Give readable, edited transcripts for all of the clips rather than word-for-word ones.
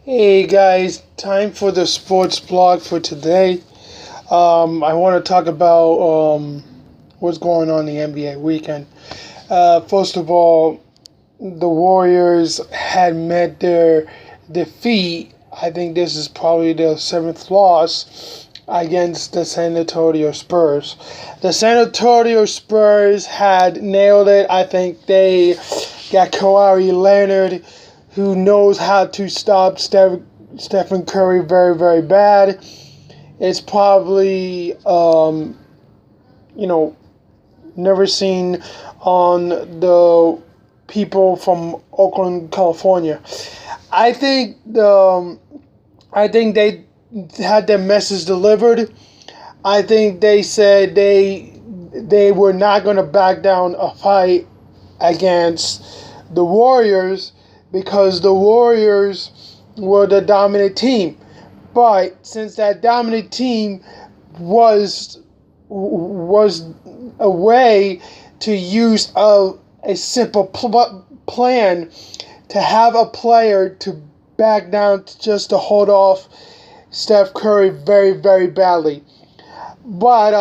Hey guys, time for the sports blog for today. I want to talk about what's going on in the NBA weekend. First of all, the Warriors had met their defeat. I think this is probably their seventh loss against the San Antonio Spurs. The San Antonio Spurs had nailed it. I think they got Kawhi Leonard, who knows how to stop Stephen Curry very, very bad. It's probably, never seen on the people from Oakland, California. I think they had their message delivered. I think they said they were not going to back down a fight against the Warriors because the Warriors were the dominant team. But since that dominant team was a way to use a simple plan to have a player to back down just to hold off Steph Curry very, very badly. But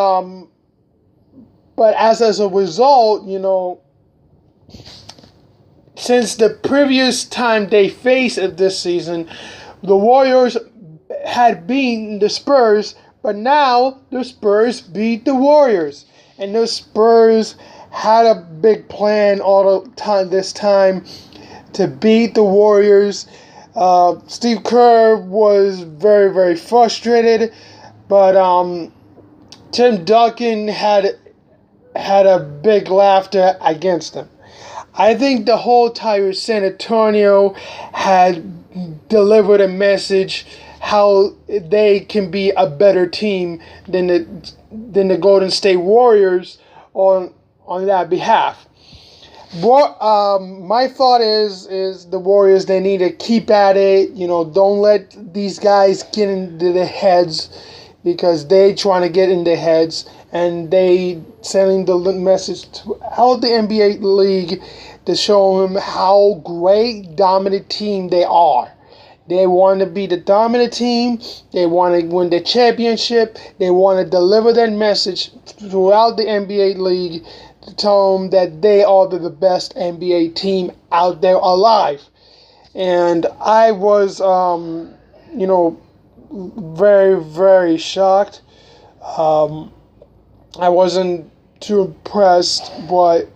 as a result, since the previous time they faced it this season, the Warriors had beaten the Spurs, but now the Spurs beat the Warriors. And the Spurs had a big plan all the time this time to beat the Warriors. Steve Kerr was very, very frustrated, but Tim Duncan had a big laughter against him. I think the whole entire San Antonio had delivered a message how they can be a better team than the Golden State Warriors on that behalf. My thought is the Warriors, they need to keep at it. Don't let these guys get into their heads, because they trying to get in their heads, and they sending the message to out the NBA league to show them how great dominant team they are. They want to be the dominant team. They want to win the championship. They want to deliver that message throughout the NBA league to tell them that they are the best NBA team out there alive. And I was, very, very shocked. I wasn't too impressed by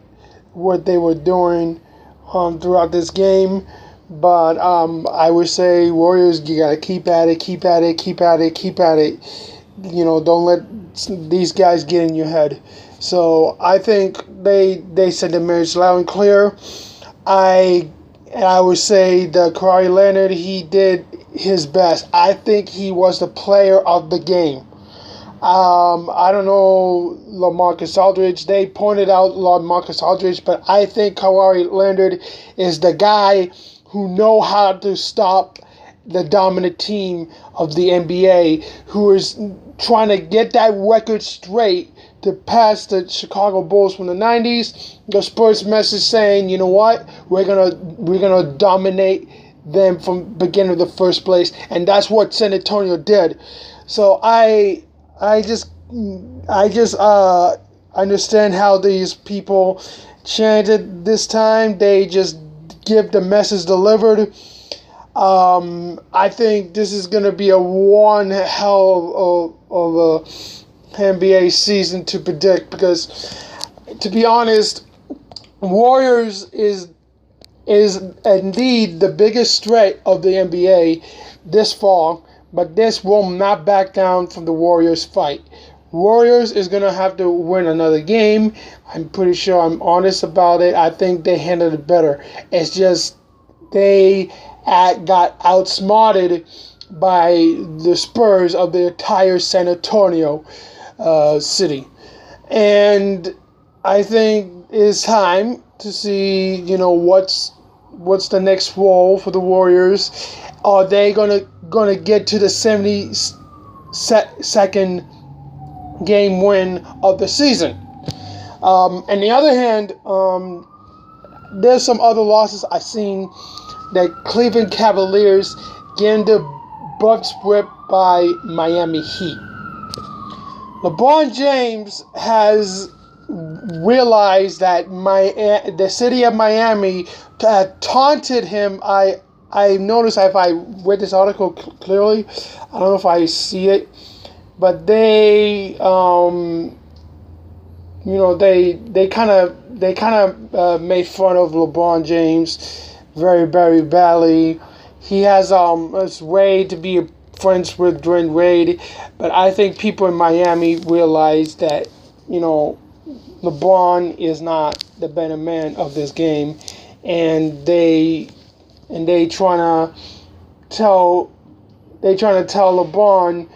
what they were doing throughout this game. But I would say, Warriors, you got to keep at it. Don't let these guys get in your head. So I think they said the message loud and clear. I would say that Kawhi Leonard, he did his best. I think he was the player of the game. I don't know LaMarcus Aldridge. They pointed out LaMarcus Aldridge, but I think Kawhi Leonard is the guy who know how to stop the dominant team of the NBA, who is trying to get that record straight to pass the Chicago Bulls from the 90s. The Spurs message saying, you know what, we're gonna dominate them from beginning of the first place, and that's what San Antonio did. So I just understand how these people chanted this time. They just give the message delivered. I think this is going to be a one hell of a NBA season to predict, because, to be honest, Warriors is indeed the biggest threat of the NBA this fall, but this will not back down from the Warriors fight. Warriors is going to have to win another game. I'm pretty sure, I'm honest about it. I think they handled it better. It's just they got outsmarted by the Spurs of the entire San Antonio city. And I think it's time to see, what's the next role for the Warriors. Are they gonna get to the 72nd game win of the season? On the other hand, there's some other losses I've seen. The Cleveland Cavaliers getting the butts whipped by Miami Heat. LeBron James has realized that the city of Miami taunted him. I noticed, if I read this article clearly, I don't know if I see it, but they they kind of made fun of LeBron James very, very badly. He has this way to be friends with Dwayne Wade, but I think people in Miami realize that LeBron is not the better man of this game, and they trying to tell LeBron,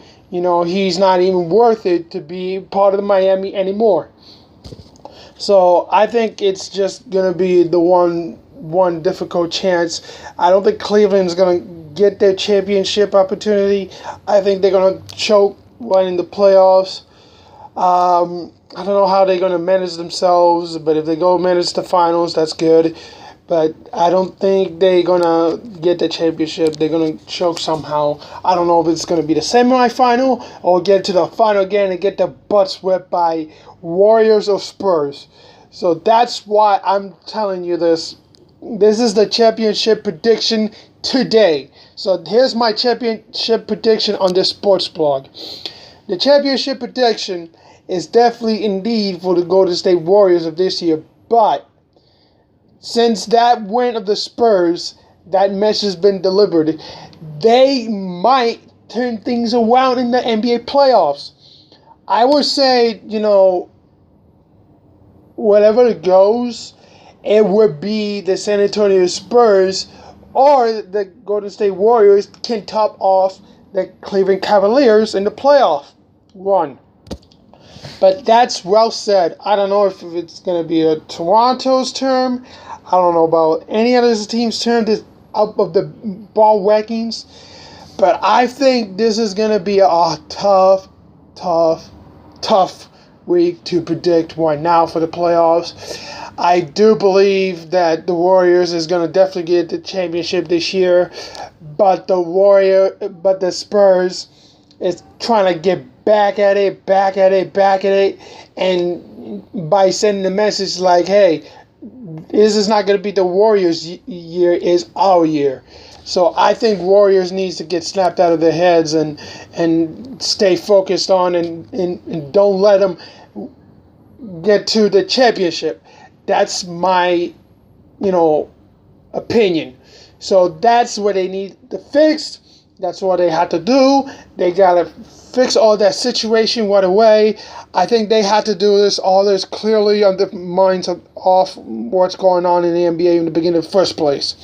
he's not even worth it to be part of the Miami anymore. So I think it's just gonna be the one difficult chance. I don't think Cleveland's gonna get their championship opportunity. I think they're gonna choke right in the playoffs. I don't know how they're gonna manage themselves, but if they go manage the finals, that's good. But I don't think they're gonna get the championship. They're gonna choke somehow. I don't know if it's gonna be the semifinal or get to the final again and get their butts whipped by Warriors or Spurs. So that's why I'm telling you this. This is the championship prediction today. So here's my championship prediction on this sports blog. The championship prediction is definitely indeed for the Golden State Warriors of this year, but since that win of the Spurs, that message has been delivered, they might turn things around in the NBA playoffs. I would say, whatever it goes, it would be the San Antonio Spurs or the Golden State Warriors can top off the Cleveland Cavaliers in the playoff run. But that's well said. I don't know if it's going to be a Toronto's term. I don't know about any other team's term out of the ball rankings. But I think this is going to be a tough week to predict right now for the playoffs. I do believe that the Warriors is going to definitely get the championship this year. But the Spurs is trying to get back at it, and by sending the message like, hey, this is not going to be the Warriors' year, it's our year. So I think Warriors needs to get snapped out of their heads and stay focused on and don't let them get to the championship. That's my, opinion. So that's what they need to fix. That's what they have to do. They got to fix all that situation right away. I think they had to do all this clearly on the minds of what's going on in the NBA in the beginning of the first place.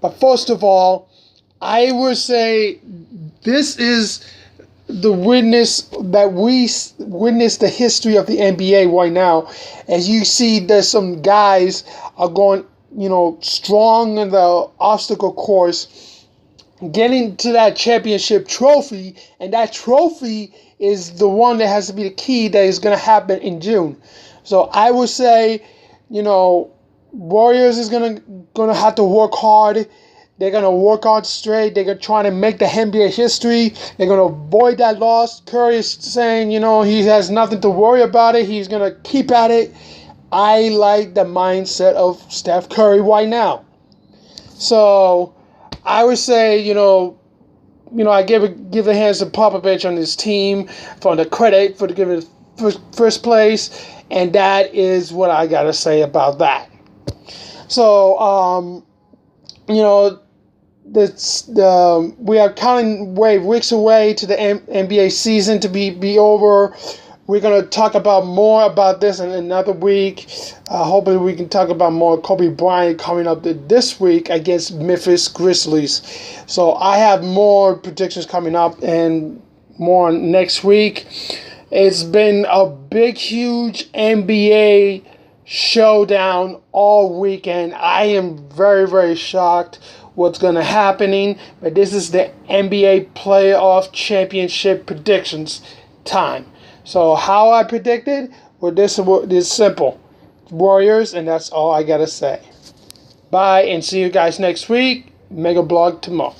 But first of all, I would say this is the witness that we witness the history of the NBA right now. As you see, there's some guys are going, strong in the obstacle course, getting to that championship trophy, and that trophy is the one that has to be the key that is going to happen in June. So I would say, Warriors is going to have to work hard. They're going to work hard straight. They're going to try to make the NBA history. They're going to avoid that loss. Curry is saying, he has nothing to worry about it. He's going to keep at it. I like the mindset of Steph Curry right now. So I would say, I give the hands to Popovich on this team for the credit for giving first place, and that is what I gotta say about that. So, we are counting weeks away to the NBA season to be over. We're going to talk about more about this in another week. Hopefully we can talk about more Kobe Bryant coming up this week against Memphis Grizzlies. So I have more predictions coming up and more next week. It's been a big, huge NBA showdown all weekend. I am very, very shocked what's going to happening. But this is the NBA playoff championship predictions time. So how I predicted, this is simple. Warriors, and that's all I got to say. Bye, and see you guys next week. Mega blog tomorrow.